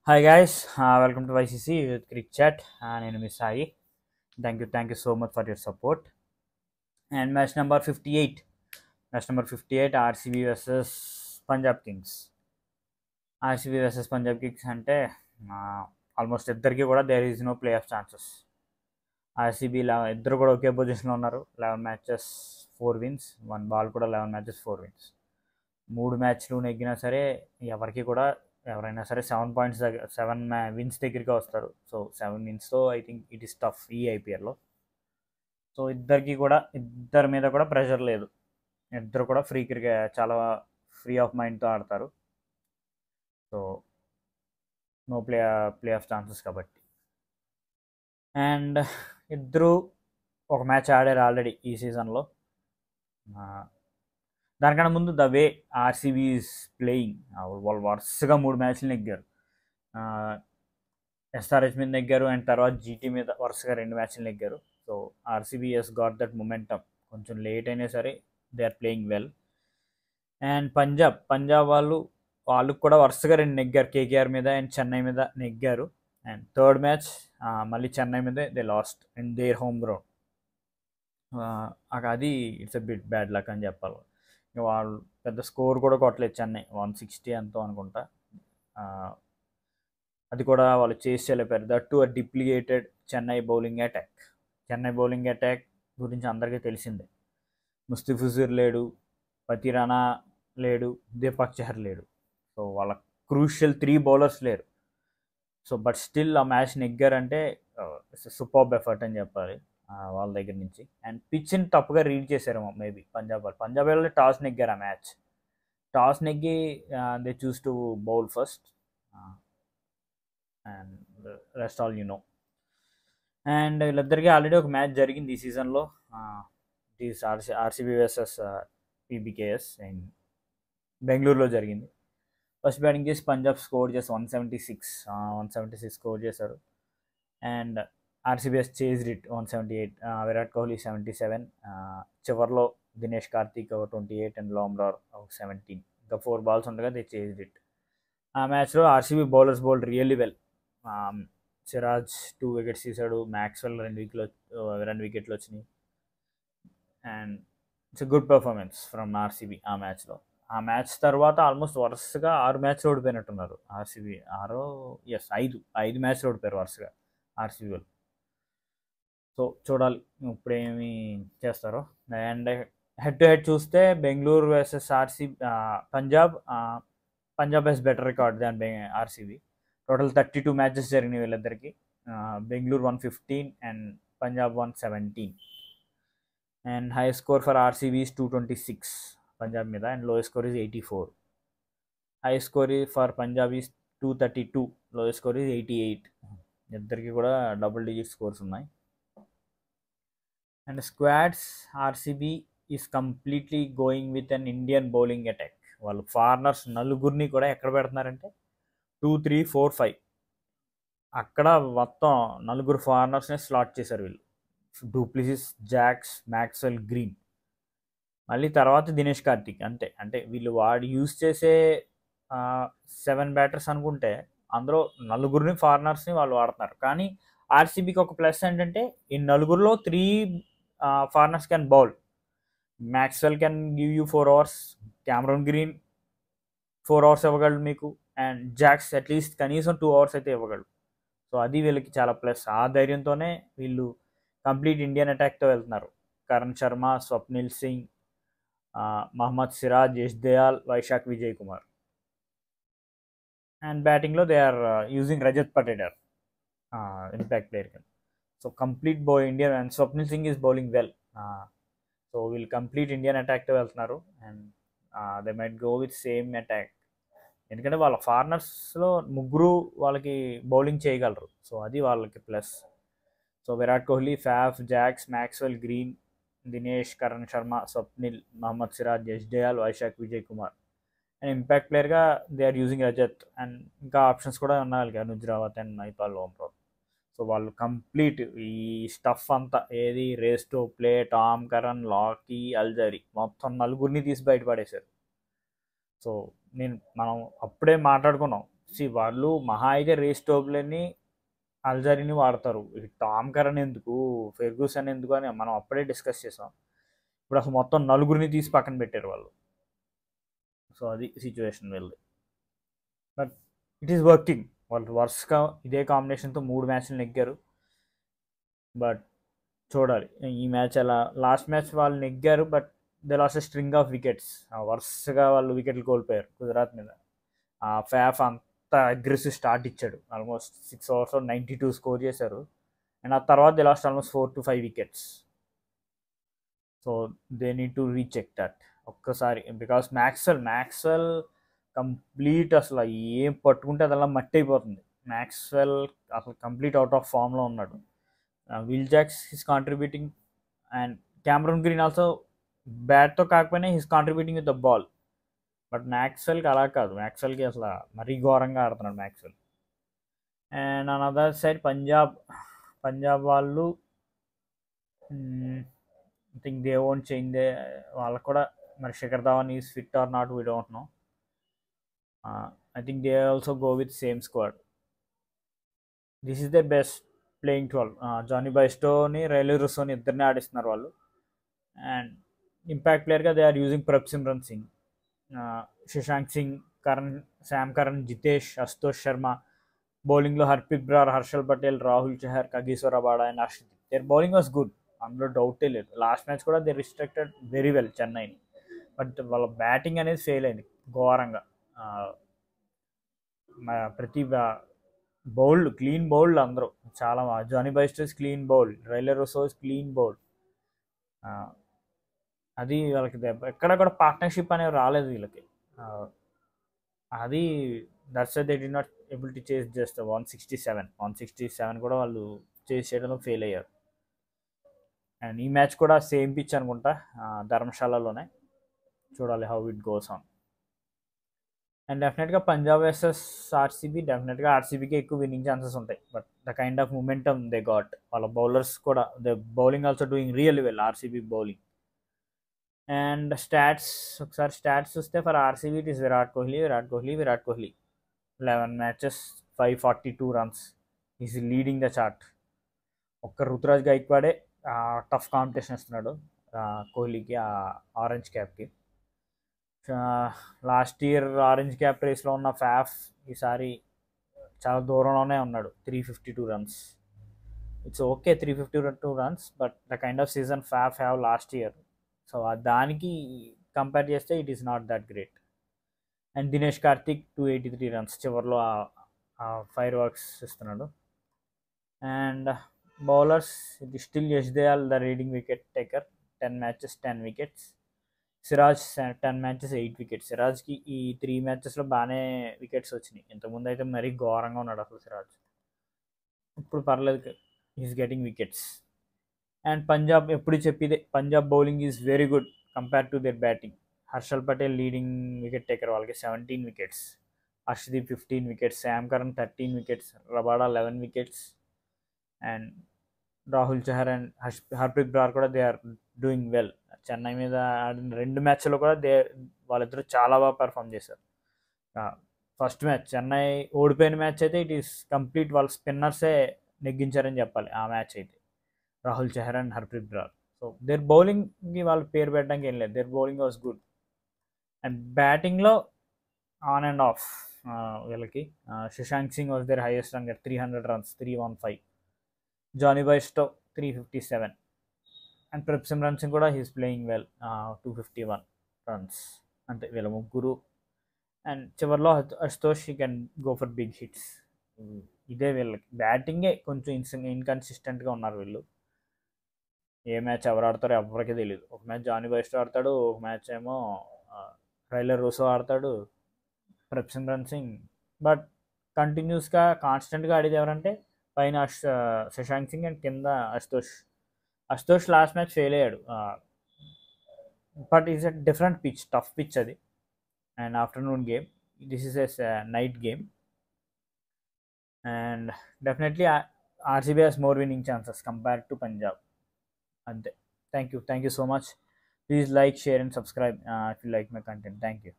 Hi guys, welcome to YCC with Crick Chat. నేను మీ Sai. Thank you so much for your support. And match number 58 RCB versus Punjab Kings. RCB versus Punjab Kings అంటే almost ఇద్దరికి కూడా there is no play off chances. RCB ఇద్దరు కూడా ఒకే పొజిషన్లో ఉన్నారు. 11 matches 4 wins, 1 ball కూడా 11 matches 4 wins. 3 మ్యాచ్లు నెగ్గినా సరే ఎవరికి కూడా ఎవరైనా సరే 7 పాయింట్స్ దగ్గర 7 విన్స్ దగ్గరికి వస్తారు. సో 7 విన్స్తో I think it is tough ఈ ఐపీఎల్లో. సో ఇద్దరి మీద కూడా ప్రెషర్ లేదు. ఇద్దరు కూడా చాలా ఫ్రీ ఆఫ్ మైండ్తో ఆడతారు. So no play off chances కాబట్టి. అండ్ ఇద్దరు ఒక మ్యాచ్ ఆడారు ఆల్రెడీ ఈ సీజన్లో. దానికన్నా ముందు the way RCB is playing, వాళ్ళు వరుసగా 3 మ్యాచ్లు నెగ్గారు. ఎస్ఆర్హెచ్ మీద నెగ్గారు అండ్ తర్వాత జీటీ మీద వరుసగా 2 మ్యాచ్లు నెగ్గారు. So RCB has got that momentum. కొంచెం లేట్ అయినా సరే they are playing well. And Punjab వాళ్ళకు కూడా వరుసగా 2 నెగ్గారు. కేకేఆర్ మీద అండ్ చెన్నై మీద నెగ్గారు. అండ్ థర్డ్ మ్యాచ్ మళ్ళీ చెన్నై మీద they lost in their home ground. అది it's a bit bad luck అని చెప్పాలి. వాళ్ళు పెద్ద స్కోర్ కూడా కొట్టలేదు చెన్నై, 160 ఎంతో అనుకుంటా. అది కూడా వాళ్ళు చేసి చేయలేపారు. That to a duplicated Chennai bowling attack గురించి అందరికీ తెలిసిందే. ముస్తఫిజుర్ లేడు, పతి రాణా లేడు, దీపక్ చహర్ లేడు. సో వాళ్ళ క్రూషియల్ 3 బౌలర్స్ లేరు. సో బట్ స్టిల్ ఆ మ్యాచ్ నెగ్గారంటే ఇట్స్ సూపర్బ్ ఎఫర్ట్ అని చెప్పాలి వాళ్ళ దగ్గర నుంచి. అండ్ పిచ్ని తప్పుగా రీడ్ చేశారేమో మేబీ పంజాబ్ వాళ్ళు టాస్ నెగ్గారు. ఆ మ్యాచ్ టాస్ నెగ్గి they choose to bowl first and rest all you know. And వీళ్ళిద్దరికీ ఆల్రెడీ ఒక మ్యాచ్ జరిగింది ఈ సీజన్లో. It is RCB versus PBKS and బెంగళూరులో జరిగింది. ఫస్ట్ బ్యాటింగ్ చేసి పంజాబ్ స్కోర్ చేసి 176 స్కోర్ చేశారు. And RCBs chased it 178. Virat Kohli 77. చివర్లో దినేష్ కార్తీక్ ఒక 28 అండ్ లోమ్రార్ ఒక 17. ఇంకా 4 balls ఉండగా దే చేజ్డ్ ఇట్. ఆ మ్యాచ్లో RCB bowlers bowled really well. Siraj 2 wickets తీశాడు, మ్యాక్స్వెల్ 2 వికెట్లు వచ్చినాయి. And it's a good performance from RCB ఆ మ్యాచ్లో. ఆ మ్యాచ్ తర్వాత ఆల్మోస్ట్ వరుసగా 6 మ్యాచ్లు ఓడిపోయినట్టున్నారు ఆర్సీబీ. 5 మ్యాచ్లు ఓడిపోయారు వరుసగా ఆర్సీబీ వాళ్ళు. సో చూడాలి ఇప్పుడేమి చేస్తారో. అండ్ హెడ్ టు హెడ్ చూస్తే Bengaluru versus Punjab has better record than RCB. Total 32 matches జరిగినాయి వీళ్ళిద్దరికి. Bengaluru 115 and Punjab 117. And high score for RCB is 226 Punjab మీద and lowest score is 84. High score for Punjab is 232, lowest score is 88. ఇద్దరికి కూడా double digit scores ఉన్నాయి. And squads RCB is completely going with an Indian bowling attack. వాళ్ళు foreigners నలుగురిని కూడా ఎక్కడ పెడుతున్నారంటే 2, 3, 4, 5 అక్కడ మొత్తం 4 ఫారినర్స్ని స్లాట్ చేశారు వీళ్ళు. డూప్లిసిస్, జాక్స్, మ్యాక్స్వెల్, గ్రీన్, మళ్ళీ తర్వాత దినేష్ కార్తీక్. అంటే వీళ్ళు వాడు యూజ్ చేసే 7 బ్యాటర్స్ అనుకుంటే అందులో 4 ఫారినర్స్ని వాళ్ళు వాడుతున్నారు. కానీ ఆర్సీబీకి ఒక ప్లస్ ఏంటంటే ఈ 4లో 3 foreigners can bowl. Maxwell can give you 4 hours, Cameron green 4 hours ఇవ్వగలడు మీకు, అండ్ జాక్స్ అట్లీస్ట్ కనీసం 2 hours అయితే ఇవ్వగలడు. సో అది వీళ్ళకి చాలా ప్లస్. ఆ ధైర్యంతోనే వీళ్ళు కంప్లీట్ ఇండియన్ అటాక్తో వెళ్తున్నారు. కరణ్ శర్మ, స్వప్నిల్ సింగ్, మహమ్మద్ సిరాజ్, యష్ దయాల్, వైశాఖ్ విజయ్ కుమార్. అండ్ బ్యాటింగ్లో they are using Rajat Patidar, impact player కింద. So complete Indian and Swapnil Singh is bowling well. So వీళ్ళు కంప్లీట్ ఇండియన్ అటాక్తో వెళ్తున్నారు. And they might go with same attack. ఎందుకంటే వాళ్ళ ఫారినర్స్లో 3 వాళ్ళకి బౌలింగ్ చేయగలరు. సో అది వాళ్ళకి plus. So Virat Kohli, Faf, Jacks, Maxwell, Green, Dinesh, Karan Sharma, Swapnil, Mohammed Siraj, Yash Dayal, Vyshak Vijay Kumar. And impact ప్లేయర్గా they are using Rajat. And ఇంకా ఆప్షన్స్ కూడా ఉన్నాయి వాళ్ళకి, అనుజ్ రావత్ అండ్ మైపాల్ లోమ్రావ్. సో వాళ్ళు కంప్లీట్ ఈ స్టఫ్ అంతా ఏది రేస్టో play, Tom Curran, Lockie, Alzarri మొత్తం 4 తీసి బయటపడేశారు. సో మనం అప్పుడే మాట్లాడుకున్నాం వాళ్ళు మహా అయితే రేస్ టోబ్లని అల్జరీని వాడతారు. ఈ టామ్ కరణ్ ఎందుకు, ఫెర్గూసన్ ఎందుకు అని మనం అప్పుడే డిస్కస్ చేసాం. ఇప్పుడు అసలు మొత్తం నలుగురిని తీసి పక్కన పెట్టారు వాళ్ళు. సో అది సిచ్యువేషన్ వెళ్ళి. But it is working. వాళ్ళు వరుసగా ఇదే కాంబినేషన్తో 3 మ్యాచ్లు నెగ్గారు. బట్ చూడాలి ఈ మ్యాచ్ ఎలా. లాస్ట్ మ్యాచ్ వాళ్ళు నెగ్గారు, but they lost string of wickets. వరుసగా వాళ్ళు వికెట్లు కోల్పోయారు గుజరాత్ మీద. ఫ్యాఫ్ అంత అగ్రెసివ్ స్టార్ట్ ఇచ్చాడు. ఆల్మోస్ట్ 6 ఓవర్స్లో 92 స్కోర్ చేశారు. అండ్ ఆ తర్వాత దే లాస్ట్ ఆల్మోస్ట్ 4 to 5 వికెట్స్. So they need to recheck that ఒక్కసారి. బికాస్ మ్యాక్స్వెల్ కంప్లీట్ అసలు ఏం పట్టుకుంటే అదలా మట్టి అయిపోతుంది. మ్యాక్స్వెల్ అసలు కంప్లీట్ అవుట్ ఆఫ్ ఫామ్లో ఉన్నాడు. Will Jacks he's contributing, and Cameron Green also బ్యాట్తో కాకపోయినా he's contributing with the ball. But మ్యాక్స్వెల్కి అలా కాదు. మ్యాక్స్వెల్కి అసలు మరీ ఘోరంగా ఆడుతున్నాడు Maxwell. And on other side Punjab వాళ్ళు I think they won't change. వాళ్ళకు కూడా మరి Shikhar Dhawan is fit or not, we don't know. I think they also go with same squad. This is the best playing 12. Jonny బైస్టోని, Rilee రుసోని ఇద్దరిని ఆడిస్తున్నారు వాళ్ళు. And impact ప్లేయర్గా they are using Prabhsimran Singh, Shashank Singh, Sam Curran, Jitesh, Ashutosh Sharma. బౌలింగ్లో Harpreet Brar, Harshal Patel, Rahul Chahar, Kagiso Rabada and Arshdeep. Their bowling was good, అందులో డౌటే లేదు. Last match కూడా దే రిస్ట్రిక్టెడ్ వెరీ వెల్ చెన్నైని. బట్ వాళ్ళ బ్యాటింగ్ అనేది ఫెయిల్ అయింది ఘోరంగా. ప్రతి క్లీన్ బౌల్డ్ అందరూ చాలా. Jonny Bairstow's clean bowled, Rilee Rossouw's clean bowled. అది వాళ్ళకి ఎక్కడ కూడా పార్ట్నర్షిప్ అనేవి రాలేదు వీళ్ళకి. అది that's they did not able to చేస్ జస్ట్ 167 కూడా వాళ్ళు చేయడంలో ఫెయిల్ అయ్యారు. అండ్ ఈ మ్యాచ్ కూడా సేమ్ పిచ్ అనుకుంటా, ధర్మశాలలోనే. చూడాలి how it goes on. And డెఫినెట్గా పంజాబ్ వర్సెస్ ఆర్సీబీ, డెఫినెట్గా ఆర్సీబీకి ఎక్కువ విన్నింగ్ ఛాన్సెస్ ఉంటాయి. But the kind of momentum they got, వాళ్ళ బౌలర్స్ కూడా the bowling also doing really well, RCB bowling. And ఒకసారి స్టాట్స్ చూస్తే for RCB it is Virat Kohli. 11 matches, 542 runs. Is leading the chart. ఒక్క రుతురాజ్ గైక్వాడే టఫ్ కాంపిటీషన్ ఇస్తున్నాడు కోహ్లీకి, orange క్యాప్కి. Last year orange cap రేస్లో ఉన్న ఫ్యాఫ్ ఈసారి చాలా దూరంలోనే ఉన్నాడు, 352 runs. It's okay 352 runs, but the kind of season Faf have last year. So దానికి కంపేర్ చేస్తే it is not that great. And Dinesh Karthik 283 runs, చివరిలో ఫైర్ వర్క్స్ ఇస్తున్నాడు. అండ్ బౌలర్స్ ఇది still Yash Dayal the leading wicket taker, 10 matches 10 wickets. Siraj 10 matches 8 wickets. సిరాజ్కి ఈ 3 matchesలో బాగానే wickets వచ్చినాయి. ఇంతకుముందు అయితే మరీ ఘోరంగా ఉన్నాడు అసలు సిరాజ్. ఇప్పుడు పర్లేదు, is getting wickets. And Punjab ఎప్పుడు చెప్పిదే, Punjab bowling is very good compare to their batting. Harshal Patel leading wicket taker, వాళ్ళకి 17 wickets. Arshdeep 15 wickets, Sam Curran 13 wickets, Rabada 11 wickets. And Rahul Chahar and Harpreet Brar కూడా they are doing well. Chennai మీద ఆడిన 2 మ్యాచ్లో కూడా వాళ్ళిద్దరూ చాలా బాగా పర్ఫామ్ చేశారు. ఫస్ట్ మ్యాచ్ చెన్నై ఓడిపోయిన మ్యాచ్ అయితే ఇట్ ఈస్ కంప్లీట్ వాళ్ళ స్పిన్నర్సే నెగ్గించారని చెప్పాలి ఆ మ్యాచ్ అయితే, Rahul Chahar and Harpreet Brar. So their బౌలింగ్కి వాళ్ళు పేరు పెట్టడానికి ఏం లేదు, their bowling was good. And బ్యాటింగ్లో ఆన్ అండ్ ఆఫ్ వీళ్ళకి Shashank Singh was their highest run, 300 runs, 315. Jonny Bairstow 357. And Prabhsimran Singh కూడా హీస్ ప్లేయింగ్ వెల్, 251 runs. అంటే వీళ్ళ ముగ్గురు. అండ్ చివరిలో Ashutosh can go for big hits. ఇదే వీళ్ళకి బ్యాటింగే కొంచెం ఇన్కన్సిస్టెంట్గా ఉన్నారు వీళ్ళు. ఏ మ్యాచ్ ఎవరు ఆడతారో ఎవరికీ తెలియదు. ఒక మ్యాచ్ జానీ బైస్టో ఆడతాడు, ఒక మ్యాచ్ ఏమో రైలీ రుసో ఆడతాడు, ప్రభ్-సిమ్రన్ సింగ్. బట్ కంటిన్యూస్గా కాన్స్టెంట్గా ఆడేది ఎవరంటే పైన శశాంక్ సింగ్ అండ్ కింద అశుతోష్ లాస్ట్ మ్యాచ్ ఫెయిల్ అయ్యాడు. But is a different pitch, tough pitch అది. And afternoon game, this is a night game. And definitely RCB has more winning chances compared to Punjab. అంతే. Thank you so much. Please like, share and subscribe if you like my content. Thank you.